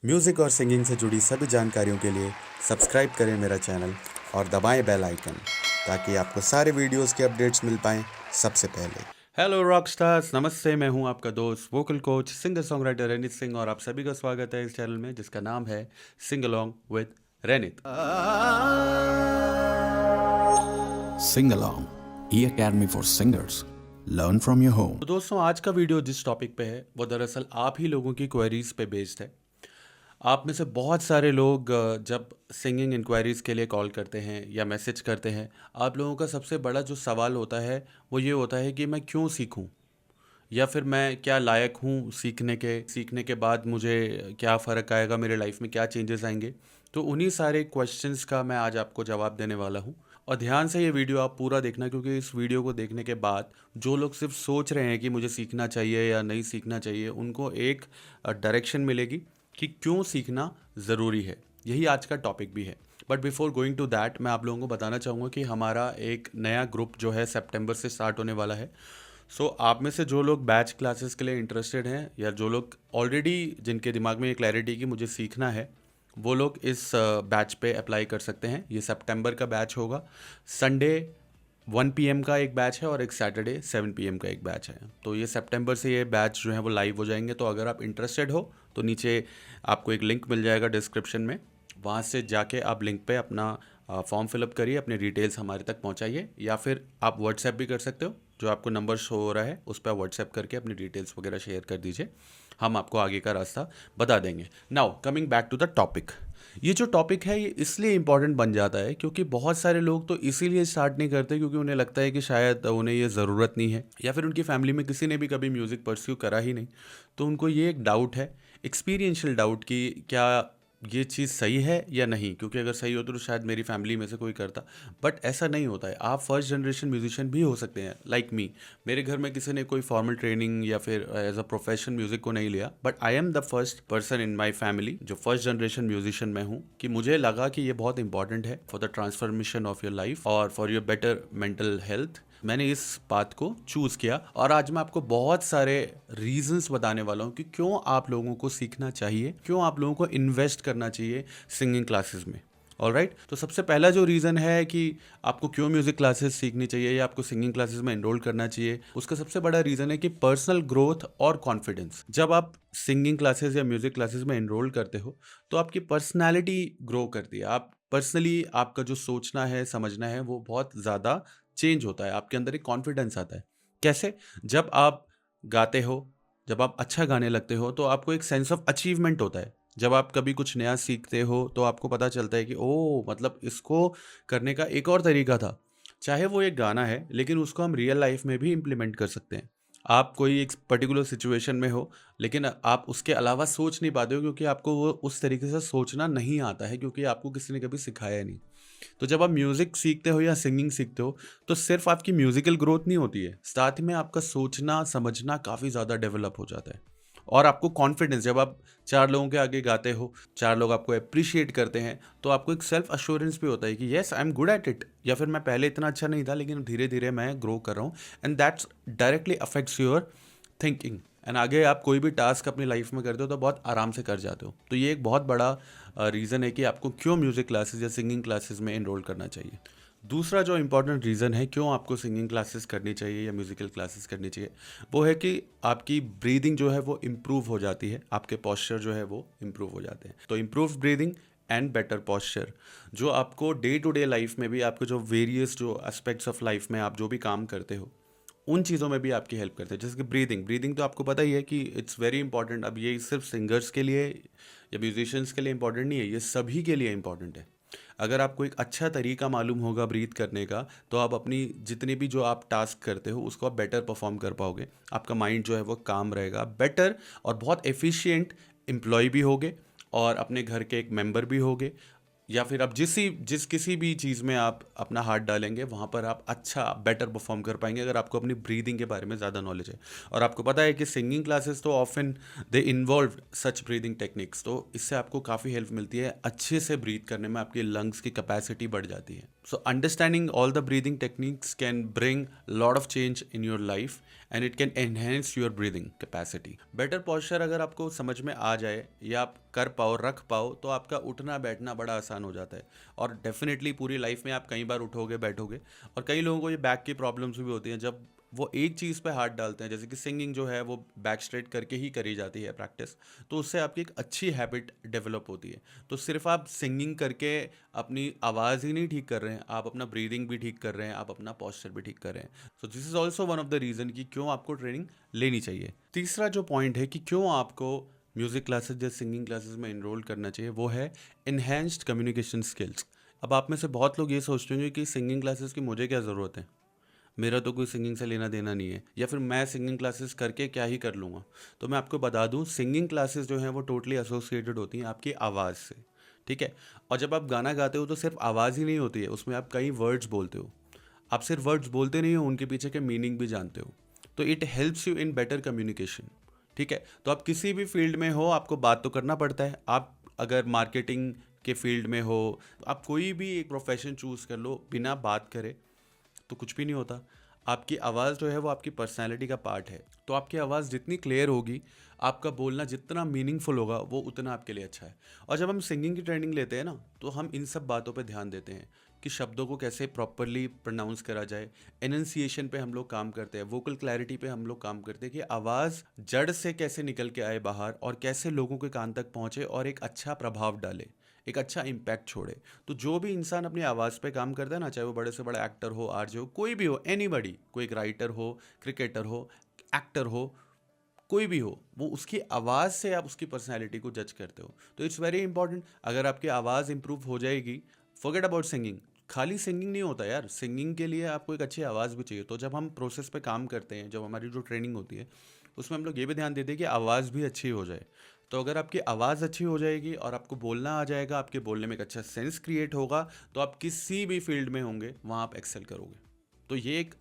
Music और singing से जुड़ी सभी जानकारियों के लिए सब्सक्राइब करें मेरा चैनल और दबाएं बेल आइकन ताकि आपको सारे वीडियोस के अपडेट्स मिल पाएं सबसे पहले। हेलो रॉक स्टार्स, नमस्ते। मैं हूं आपका दोस्त vocal coach singer song Rainit Singh और आप सभी का स्वागत है इस चैनल में जिसका नाम है sing along with Rainit. Sing Along, E-Academy for Singers. Learn from your home. तो दोस्तों, आज का वीडियो जिस टॉपिक पे है वो दरअसल आप ही लोगों की क्वेरीज पे बेस्ड है। आप में से बहुत सारे लोग जब सिंगिंग इंक्वायरीज़ के लिए कॉल करते हैं या मैसेज करते हैं, आप लोगों का सबसे बड़ा जो सवाल होता है वो ये होता है कि मैं क्यों सीखूं, या फिर मैं क्या लायक हूँ सीखने के बाद मुझे क्या फ़र्क आएगा, मेरे लाइफ में क्या चेंजेस आएंगे। तो उन्हीं सारे क्वेश्चंस का मैं आज आपको जवाब देने वाला हूँ। और ध्यान से ये वीडियो आप पूरा देखना, क्योंकि इस वीडियो को देखने के बाद जो लोग सिर्फ सोच रहे हैं कि मुझे सीखना चाहिए या नहीं सीखना चाहिए, उनको एक डायरेक्शन मिलेगी कि क्यों सीखना ज़रूरी है। यही आज का टॉपिक भी है। But before going to that, मैं आप लोगों को बताना चाहूँगा कि हमारा एक नया ग्रुप जो है सितंबर से स्टार्ट होने वाला है। सो आप में से जो लोग बैच क्लासेस के लिए इंटरेस्टेड हैं या जो लोग ऑलरेडी जिनके दिमाग में ये क्लैरिटी कि मुझे सीखना है, वो लोग इस बैच पे अप्लाई कर सकते हैं। ये सितंबर का बैच होगा। संडे 1 PM का एक बैच है और एक सैटरडे 7 PM का एक बैच है। तो ये सितंबर से ये बैच जो है वो लाइव हो जाएंगे। तो अगर आप इंटरेस्टेड हो तो नीचे आपको एक लिंक मिल जाएगा डिस्क्रिप्शन में, वहाँ से जाके आप लिंक पे अपना फॉर्म फिलअप करिए, अपने डिटेल्स हमारे तक पहुँचाइए, या फिर आप व्हाट्सएप भी कर सकते हो। जो आपको नंबर शो हो रहा है उस पर व्हाट्सएप करके अपनी डिटेल्स वगैरह शेयर कर दीजिए, हम आपको आगे का रास्ता बता देंगे। Now coming back to the topic. ये जो टॉपिक है ये इसलिए इम्पॉर्टेंट बन जाता है क्योंकि बहुत सारे लोग तो इसीलिए स्टार्ट नहीं करते क्योंकि उन्हें लगता है कि शायद उन्हें ये ज़रूरत नहीं है, या फिर उनकी फैमिली में किसी ने भी कभी म्यूज़िक परस्यू करा ही नहीं। तो उनको ये एक डाउट है, एक्सपीरियंशियल डाउट, कि क्या ये चीज़ सही है या नहीं, क्योंकि अगर सही होती तो शायद मेरी फैमिली में से कोई करता। बट ऐसा नहीं होता है। आप फर्स्ट जनरेशन म्यूजिशियन भी हो सकते हैं, लाइक मी। मेरे घर में किसी ने कोई फॉर्मल ट्रेनिंग या फिर एज अ प्रोफेशन म्यूज़िक को नहीं लिया, but I am the first person in my family जो फर्स्ट जनरेशन म्यूजिशियन में हूँ, कि मुझे लगा कि ये बहुत इंपॉर्टेंट है for the transformation of your life और for your better mental health. मैंने इस बात को चूज़ किया और आज मैं आपको बहुत सारे रीजंस बताने वाला हूँ कि क्यों आप लोगों को सीखना चाहिए, क्यों आप लोगों को इन्वेस्ट करना चाहिए सिंगिंग क्लासेस में। ऑलराइट, तो सबसे पहला जो रीज़न है कि आपको क्यों म्यूज़िक क्लासेस सीखनी चाहिए या आपको सिंगिंग क्लासेस में एनरोल करना चाहिए, उसका सबसे बड़ा रीज़न है कि पर्सनल ग्रोथ और कॉन्फिडेंस। जब आप सिंगिंग क्लासेस या म्यूज़िक क्लासेस में एनरोल करते हो तो आपकी पर्सनैलिटी ग्रो करती है। आप पर्सनली, आपका जो सोचना है, समझना है, वो बहुत ज़्यादा चेंज होता है। आपके अंदर एक कॉन्फिडेंस आता है। कैसे? जब आप गाते हो, जब आप अच्छा गाने लगते हो तो आपको एक सेंस ऑफ अचीवमेंट होता है। जब आप कभी कुछ नया सीखते हो तो आपको पता चलता है कि ओह, मतलब इसको करने का एक और तरीका था। चाहे वो एक गाना है, लेकिन उसको हम रियल लाइफ में भी इम्प्लीमेंट कर सकते हैं। आप कोई एक पर्टिकुलर सिचुएशन में हो, लेकिन आप उसके अलावा सोच नहीं पाते हो क्योंकि आपको वो उस तरीके से सोचना नहीं आता है, क्योंकि आपको किसी ने कभी सिखाया नहीं। तो जब आप म्यूज़िक सीखते हो या सिंगिंग सीखते हो तो सिर्फ आपकी म्यूज़िकल ग्रोथ नहीं होती है, साथ में आपका सोचना समझना काफ़ी ज़्यादा डेवलप हो जाता है। और आपको कॉन्फिडेंस, जब आप 4 लोगों के आगे गाते हो, 4 लोग आपको अप्रिशिएट करते हैं, तो आपको एक सेल्फ अश्योरेंस भी होता है कि yes, I am good at it, या फिर मैं पहले इतना अच्छा नहीं था लेकिन धीरे धीरे मैं ग्रो कर रहा हूँ। And that's directly affects your thinking. And आगे आप कोई भी टास्क अपनी लाइफ में करते हो तो बहुत आराम से कर जाते हो। तो ये एक बहुत बड़ा रीज़न है कि आपको क्यों म्यूज़िक क्लासेस या सिंगिंग क्लासेस में एनरोल करना चाहिए। दूसरा जो इम्पॉर्टेंट रीज़न है क्यों आपको सिंगिंग क्लासेस करनी चाहिए या म्यूज़िकल क्लासेस करनी चाहिए, वो है कि आपकी ब्रीदिंग जो है वो इम्प्रूव हो जाती है, आपके पॉस्चर जो है वो इम्प्रूव हो जाते हैं। तो improve breathing and better posture जो आपको डे टू डे लाइफ में भी, आपके जो वेरियस जो एस्पेक्ट्स ऑफ लाइफ में आप जो भी काम करते हो, उन चीज़ों में भी आपकी हेल्प करते हैं। जैसे कि ब्रीदिंग तो आपको पता ही है कि इट्स वेरी इंपॉर्टेंट। अब ये सिर्फ सिंगर्स के लिए या म्यूजिशियंस के लिए इंपॉर्टेंट नहीं है, ये सभी के लिए इंपॉर्टेंट है। अगर आपको एक अच्छा तरीका मालूम होगा ब्रीथ करने का, तो आप अपनी जितने भी जो आप टास्क करते हो उसको आप बेटर परफॉर्म कर पाओगे। आपका माइंड जो है वो काम रहेगा, बेटर और बहुत एफिशिएंट एम्प्लॉय भी होगे और अपने घर के एक मेंबर भी होगे। या फिर आप जिस किसी भी चीज़ में आप अपना हाथ डालेंगे वहाँ पर आप अच्छा बेटर परफॉर्म कर पाएंगे, अगर आपको अपनी ब्रीदिंग के बारे में ज़्यादा नॉलेज है। और आपको पता है कि सिंगिंग क्लासेस तो often they involve such breathing techniques, तो इससे आपको काफ़ी हेल्प मिलती है। अच्छे से ब्रीथ करने में आपकी लंग्स की कैपेसिटी बढ़ जाती है। So understanding all the breathing techniques can bring a lot of change in your life and it can enhance your breathing capacity. Better posture अगर आपको समझ में आ जाए या आप कर पाओ, रख पाओ, तो आपका उठना बैठना बड़ा आसान हो जाता है। और डेफिनेटली पूरी लाइफ में आप कई बार उठोगे बैठोगे। और कई लोगों को ये बैक की प्रॉब्लम्स भी होती हैं जब वो एक चीज़ पे हाथ डालते हैं, जैसे कि सिंगिंग जो है वो बैक स्ट्रेट करके ही करी जाती है प्रैक्टिस, तो उससे आपकी एक अच्छी हैबिट डेवलप होती है। तो सिर्फ आप सिंगिंग करके अपनी आवाज़ ही नहीं ठीक कर रहे हैं, आप अपना ब्रीदिंग भी ठीक कर रहे हैं, आप अपना पॉस्चर भी ठीक कर रहे हैं। So this is also one of the reason कि क्यों आपको ट्रेनिंग लेनी चाहिए। तीसरा जो पॉइंट है कि क्यों आपको म्यूज़िक क्लासेस या सिंगिंग क्लासेस में इनरोल करना चाहिए, वो है इन्हेंस्ड कम्युनिकेशन स्किल्स। अब आप में से बहुत लोग ये सोचते होंगे कि सिंगिंग क्लासेस की मुझे क्या ज़रूरत है, मेरा तो कोई सिंगिंग से लेना देना नहीं है, या फिर मैं सिंगिंग क्लासेस करके क्या ही कर लूँगा। तो मैं आपको बता दूँ, सिंगिंग क्लासेस जो हैं वो टोटली एसोसिएटेड होती हैं आपकी आवाज़ से, ठीक है। और जब आप गाना गाते हो तो सिर्फ आवाज़ ही नहीं होती है, उसमें आप कई वर्ड्स बोलते हो। आप सिर्फ वर्ड्स बोलते नहीं हो, उनके पीछे के मीनिंग भी जानते हो। तो it helps you in better communication, ठीक है। तो आप किसी भी फील्ड में हो, आपको बात तो करना पड़ता है। आप अगर मार्केटिंग के फील्ड में हो, आप कोई भी एक प्रोफेशन चूज़ कर लो, बिना बात करे तो कुछ भी नहीं होता। आपकी आवाज़ जो है वो आपकी पर्सनैलिटी का पार्ट है। तो आपकी आवाज़ जितनी क्लियर होगी, आपका बोलना जितना मीनिंगफुल होगा, वो उतना आपके लिए अच्छा है। और जब हम सिंगिंग की ट्रेनिंग लेते हैं ना, तो हम इन सब बातों पे ध्यान देते हैं कि शब्दों को कैसे प्रॉपरली प्रोनाउंस करा जाए। एनंसिएशन पे हम लोग काम करते हैं, वोकल क्लैरिटी पे हम लोग काम करते हैं कि आवाज़ जड़ से कैसे निकल के आए बाहर और कैसे लोगों के कान तक पहुँचे और एक अच्छा प्रभाव डाले, एक अच्छा इम्पैक्ट छोड़े। तो जो भी इंसान अपनी आवाज़ पे काम करता है ना, चाहे वो बड़े से बड़ा एक्टर हो, आरजे हो, कोई भी हो, एनीबॉडी, कोई एक राइटर हो, क्रिकेटर हो, एक्टर हो, कोई भी हो, वो उसकी आवाज़ से आप उसकी पर्सनैलिटी को जज करते हो। तो इट्स वेरी इंपॉर्टेंट। अगर आपकी आवाज़ इंप्रूव हो जाएगी, फॉरगेट अबाउट सिंगिंग। खाली सिंगिंग नहीं होता यार, सिंगिंग के लिए आपको एक अच्छी आवाज़ भी चाहिए। तो जब हम प्रोसेस पे काम करते हैं, जब हमारी जो ट्रेनिंग होती है, उसमें हम लोग ये भी ध्यान देते हैं कि आवाज़ भी अच्छी हो जाए। तो अगर आपकी आवाज़ अच्छी हो जाएगी और आपको बोलना आ जाएगा, आपके बोलने में एक अच्छा सेंस क्रिएट होगा, तो आप किसी भी फील्ड में होंगे वहाँ आप एक्सेल करोगे। तो ये एक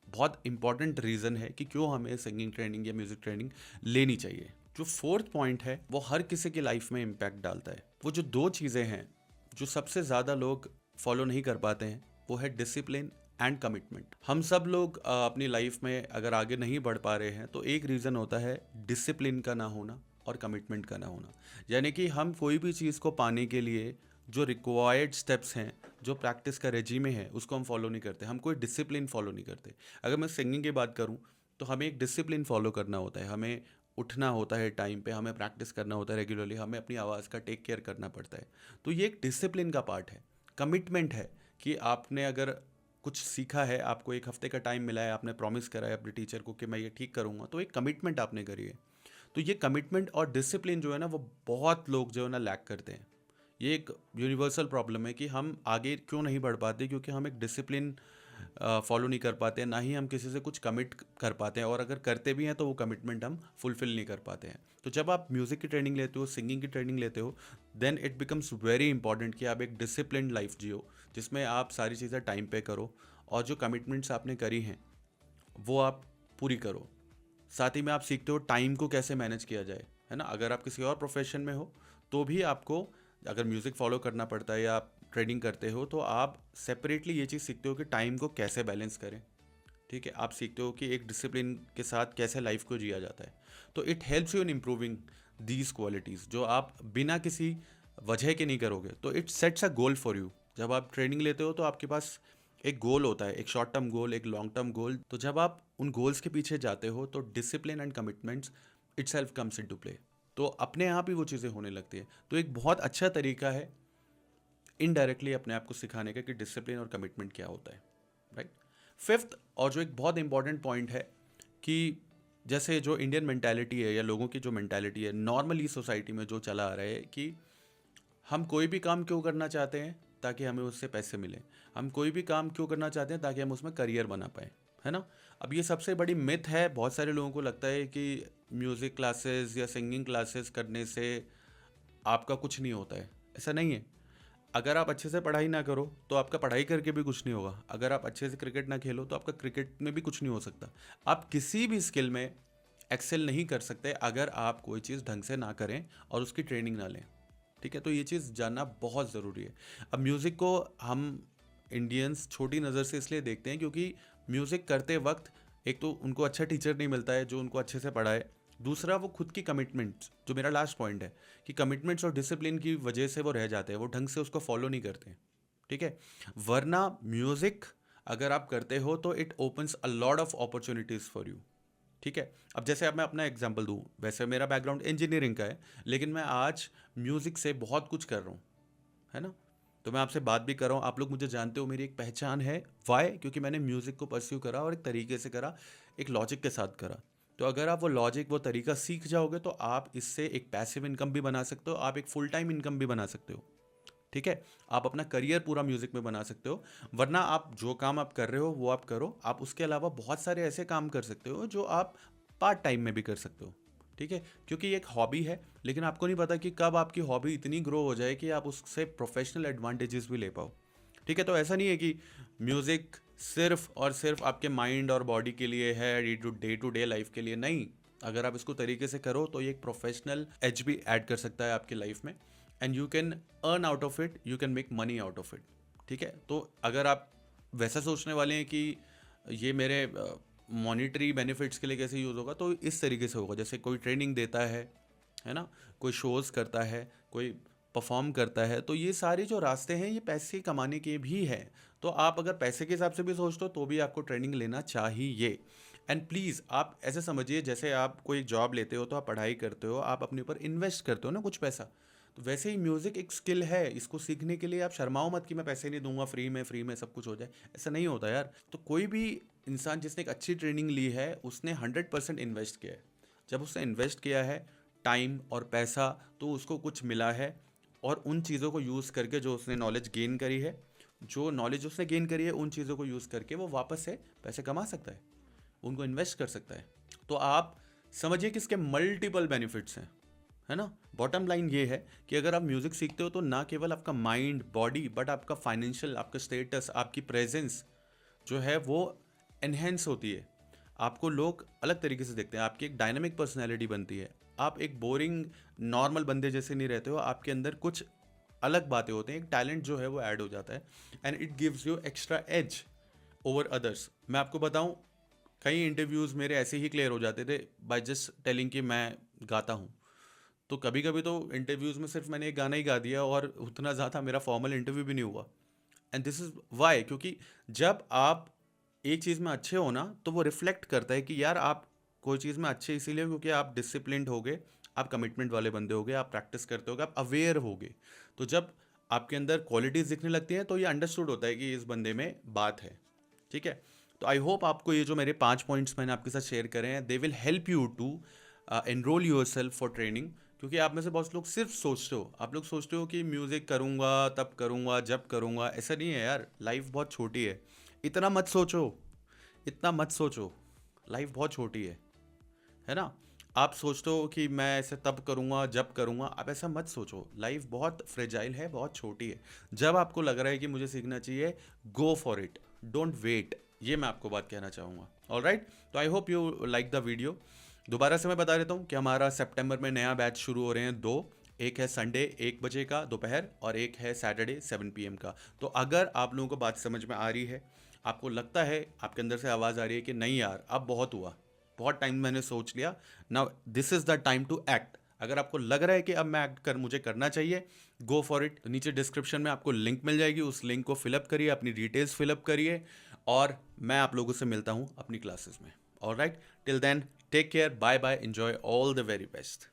बहुत इंपॉर्टेंट रीज़न है कि क्यों हमें सिंगिंग ट्रेनिंग या म्यूज़िक ट्रेनिंग लेनी चाहिए। जो फोर्थ पॉइंट है वो हर किसी की लाइफ में इम्पैक्ट डालता है। वो जो दो चीज़ें हैं जो सबसे ज़्यादा लोग फॉलो नहीं कर पाते हैं, वो है डिसिप्लिन एंड कमिटमेंट। हम सब लोग अपनी लाइफ में अगर आगे नहीं बढ़ पा रहे हैं तो एक रीज़न होता है डिसिप्लिन का ना होना और कमिटमेंट का ना होना। यानी कि हम कोई भी चीज़ को पाने के लिए जो रिक्वायर्ड स्टेप्स हैं, जो प्रैक्टिस का रेजीमे है, उसको हम फॉलो नहीं करते, हम कोई डिसिप्लिन फॉलो नहीं करते। अगर मैं सिंगिंग की बात करूं तो हमें एक डिसिप्लिन फॉलो करना होता है, हमें उठना होता है टाइम पे, हमें प्रैक्टिस करना होता है रेगुलरली, हमें अपनी आवाज़ का टेक केयर करना पड़ता है। तो ये एक डिसिप्लिन का पार्ट है। कमिटमेंट है कि आपने अगर कुछ सीखा है, आपको एक हफ्ते का टाइम मिला है, आपने प्रॉमिस करा है अपने टीचर को कि मैं ये ठीक करूँगा, तो एक कमिटमेंट आपने करी है। तो ये कमिटमेंट और डिसिप्लिन जो है ना, वो बहुत लोग जो है ना लैक करते हैं। ये एक यूनिवर्सल प्रॉब्लम है कि हम आगे क्यों नहीं बढ़ पाते, क्योंकि हम एक डिसिप्लिन फॉलो नहीं कर पाते हैं, ना ही हम किसी से कुछ कमिट कर पाते हैं, और अगर करते भी हैं तो वो कमिटमेंट हम फुलफिल नहीं कर पाते हैं। तो जब आप म्यूज़िक की ट्रेनिंग लेते हो, सिंगिंग की ट्रेनिंग लेते हो, then it becomes very important कि आप एक डिसिप्लिन लाइफ जियो, जिसमें आप सारी चीज़ें टाइम पे करो और जो कमिटमेंट्स आपने करी हैं वो आप पूरी करो। साथ ही में आप सीखते हो टाइम को कैसे मैनेज किया जाए, है ना। अगर आप किसी और प्रोफेशन में हो तो भी आपको अगर म्यूज़िक फॉलो करना पड़ता है या आप ट्रेडिंग करते हो, तो आप सेपरेटली ये चीज़ सीखते हो कि टाइम को कैसे बैलेंस करें, ठीक है। आप सीखते हो कि एक डिसिप्लिन के साथ कैसे लाइफ को जिया जाता है। तो it helps you in improving these qualities, जो आप बिना किसी वजह के नहीं करोगे। तो it sets a goal for you. जब आप ट्रेनिंग लेते हो तो आपके पास एक गोल होता है, एक शॉर्ट टर्म गोल, एक लॉन्ग टर्म गोल। तो जब आप उन गोल्स के पीछे जाते हो तो discipline and commitments itself comes into play. तो अपने आप ही वो चीज़ें होने लगती है। तो एक बहुत अच्छा तरीका है इनडायरेक्टली अपने आप को सिखाने का कि डिसिप्लिन और कमिटमेंट क्या होता है, राइट। फिफ्थ और जो एक बहुत इंपॉर्टेंट पॉइंट है कि जैसे जो इंडियन मेंटालिटी है या लोगों की जो मेंटालिटी है नॉर्मली सोसाइटी में जो चला आ रहा है कि हम कोई भी काम क्यों करना चाहते हैं, ताकि हमें उससे पैसे मिले। हम कोई भी काम क्यों करना चाहते हैं, ताकि हम उसमें करियर बना पाएँ, है ना। अब ये सबसे बड़ी मिथ है। बहुत सारे लोगों को लगता है कि म्यूज़िक क्लासेस या सिंगिंग क्लासेस करने से आपका कुछ नहीं होता है। ऐसा नहीं है। अगर आप अच्छे से पढ़ाई ना करो तो आपका पढ़ाई करके भी कुछ नहीं होगा। अगर आप अच्छे से क्रिकेट ना खेलो तो आपका क्रिकेट में भी कुछ नहीं हो सकता। आप किसी भी स्किल में एक्सेल नहीं कर सकते अगर आप कोई चीज़ ढंग से ना करें और उसकी ट्रेनिंग ना लें, ठीक है। तो ये चीज़ जानना बहुत ज़रूरी है। अब म्यूज़िक को हम इंडियंस छोटी नज़र से इसलिए देखते हैं क्योंकि म्यूज़िक करते वक्त एक तो उनको अच्छा टीचर नहीं मिलता है जो उनको अच्छे से पढ़ाए, दूसरा वो खुद की कमिटमेंट्स, जो मेरा लास्ट पॉइंट है कि कमिटमेंट्स और डिसिप्लिन की वजह से वो रह जाते हैं, वो ढंग से उसको फॉलो नहीं करते हैं, ठीक है। वरना म्यूज़िक अगर आप करते हो तो it opens a lot of opportunities for you, ठीक है। अब जैसे अब मैं अपना एग्जांपल दूं, वैसे मेरा बैकग्राउंड इंजीनियरिंग का है, लेकिन मैं आज म्यूज़िक से बहुत कुछ कर रहा हूँ, है ना। तो मैं आपसे बात भी कर रहा हूँ, आप लोग मुझे जानते हो, मेरी एक पहचान है। वाई? क्योंकि मैंने म्यूज़िक को परस्यू करा और एक तरीके से करा, एक लॉजिक के साथ करा। तो अगर आप वो लॉजिक, वो तरीका सीख जाओगे तो आप इससे एक पैसिव इनकम भी बना सकते हो, आप एक फुल टाइम इनकम भी बना सकते हो, ठीक है। आप अपना करियर पूरा म्यूजिक में बना सकते हो। वरना आप जो काम आप कर रहे हो वो आप करो, आप उसके अलावा बहुत सारे ऐसे काम कर सकते हो जो आप पार्ट टाइम में भी कर सकते हो, ठीक है। क्योंकि ये एक हॉबी है, लेकिन आपको नहीं पता कि कब आपकी हॉबी इतनी ग्रो हो जाए कि आप उससे प्रोफेशनल एडवांटेजेस भी ले पाओ, ठीक है। तो ऐसा नहीं है कि म्यूज़िक सिर्फ और सिर्फ आपके माइंड और बॉडी के लिए है, डे टू डे लाइफ के लिए नहीं। अगर आप इसको तरीके से करो तो ये एक प्रोफेशनल एज भी ऐड कर सकता है आपकी लाइफ में, and you can earn out of it, you can make money out of it, ठीक है। तो अगर आप वैसा सोचने वाले हैं कि ये मेरे मॉनिटरी बेनिफिट्स के लिए कैसे यूज़ होगा, तो इस तरीके से होगा, जैसे कोई ट्रेनिंग देता है ना, कोई शोज़ करता है, कोई परफॉर्म करता है, तो ये सारे जो रास्ते हैं ये पैसे कमाने के भी हैं। तो आप अगर पैसे के हिसाब से भी सोचते हो तो भी आपको ट्रेनिंग लेना चाहिए। एंड प्लीज़ आप ऐसे समझिए, जैसे आप कोई जॉब लेते हो तो आप पढ़ाई करते हो, आप अपने ऊपर इन्वेस्ट करते हो ना कुछ पैसा, तो वैसे ही म्यूज़िक एक स्किल है, इसको सीखने के लिए आप शर्माओ मत कि मैं पैसे नहीं दूंगा, फ्री में सब कुछ हो जाए, ऐसा नहीं होता यार। तो कोई भी इंसान जिसने एक अच्छी ट्रेनिंग ली है उसने 100% इन्वेस्ट किया है। जब उसने इन्वेस्ट किया है टाइम और पैसा, तो उसको कुछ मिला है, और उन चीज़ों को यूज़ करके जो उसने नॉलेज गेन करी है, जो नॉलेज उसने गेन करी है उन चीज़ों को यूज़ करके वो वापस से पैसे कमा सकता है, उनको इन्वेस्ट कर सकता है। तो आप समझिए कि इसके मल्टीपल बेनिफिट्स हैं, है ना। बॉटम लाइन ये है कि अगर आप म्यूज़िक सीखते हो तो ना केवल आपका माइंड बॉडी, बट आपका फाइनेंशियल, आपका स्टेटस, आपकी प्रेजेंस जो है वो एनहेंस होती है। आपको लोग अलग तरीके से देखते हैं, आपकी एक डायनामिक पर्सनैलिटी बनती है, आप एक बोरिंग नॉर्मल बंदे जैसे नहीं रहते हो, आपके अंदर कुछ अलग बातें होते हैं, एक टैलेंट जो है वो ऐड हो जाता है, and it gives you extra edge over others. मैं आपको बताऊं, कई इंटरव्यूज़ मेरे ऐसे ही क्लियर हो जाते थे बाय जस्ट टेलिंग कि मैं गाता हूँ। तो कभी कभी तो इंटरव्यूज़ में सिर्फ मैंने एक गाना ही गा दिया और उतना ज़्यादा मेरा फॉर्मल इंटरव्यू भी नहीं हुआ। एंड दिस इज़ वाई, क्योंकि जब आप एक चीज़ में अच्छे हो ना तो वो रिफ्लेक्ट करता है कि यार आप कोई चीज़ में अच्छे इसीलिए हो क्योंकि आप डिसिप्लिन्ड होगे, आप कमिटमेंट वाले बंदे होगे, आप प्रैक्टिस करते होगे, आप अवेयर होगे। तो जब आपके अंदर क्वालिटीज़ दिखने लगती हैं तो ये अंडरस्टूड होता है कि इस बंदे में बात है, ठीक है। तो आई होप आपको ये जो मेरे 5 पॉइंट्स मैंने आपके साथ शेयर करे हैं, they will help you to enrol yourself for training. क्योंकि आप में से बहुत लोग सिर्फ सोचते हो, आप लोग सोचते हो कि म्यूज़िक करूँगा तब करूँगा जब करूँगा, ऐसा नहीं है यार। लाइफ बहुत छोटी है, इतना मत सोचो, इतना मत सोचो, लाइफ बहुत छोटी है ना। आप सोचते हो कि मैं ऐसे तब करूँगा जब करूँगा, आप ऐसा मत सोचो, लाइफ बहुत फ्रेजाइल है, बहुत छोटी है। जब आपको लग रहा है कि मुझे सीखना चाहिए, go for it, don't wait, ये मैं आपको बात कहना चाहूँगा। ऑलराइट, तो I hope you like the video. दोबारा से मैं बता देता हूँ कि हमारा सितंबर में नया बैच शुरू हो रहे हैं 2, एक है संडे 1 बजे का दोपहर, और एक है सैटरडे 7 PM का। तो अगर आप लोगों को बात समझ में आ रही है, आपको लगता है, आपके अंदर से आवाज़ आ रही है कि नहीं यार अब बहुत हुआ, बहुत टाइम मैंने सोच लिया, now this is the time to act, अगर आपको लग रहा है कि अब मैं एक्ट कर मुझे करना चाहिए, गो फॉर इट। तो नीचे डिस्क्रिप्शन में आपको लिंक मिल जाएगी, उस लिंक को फिलअप करिए, अपनी डिटेल्स फिलअप करिए, और मैं आप लोगों से मिलता हूँ अपनी क्लासेस में। Alright, till then take care, bye bye, enjoy, all the very best.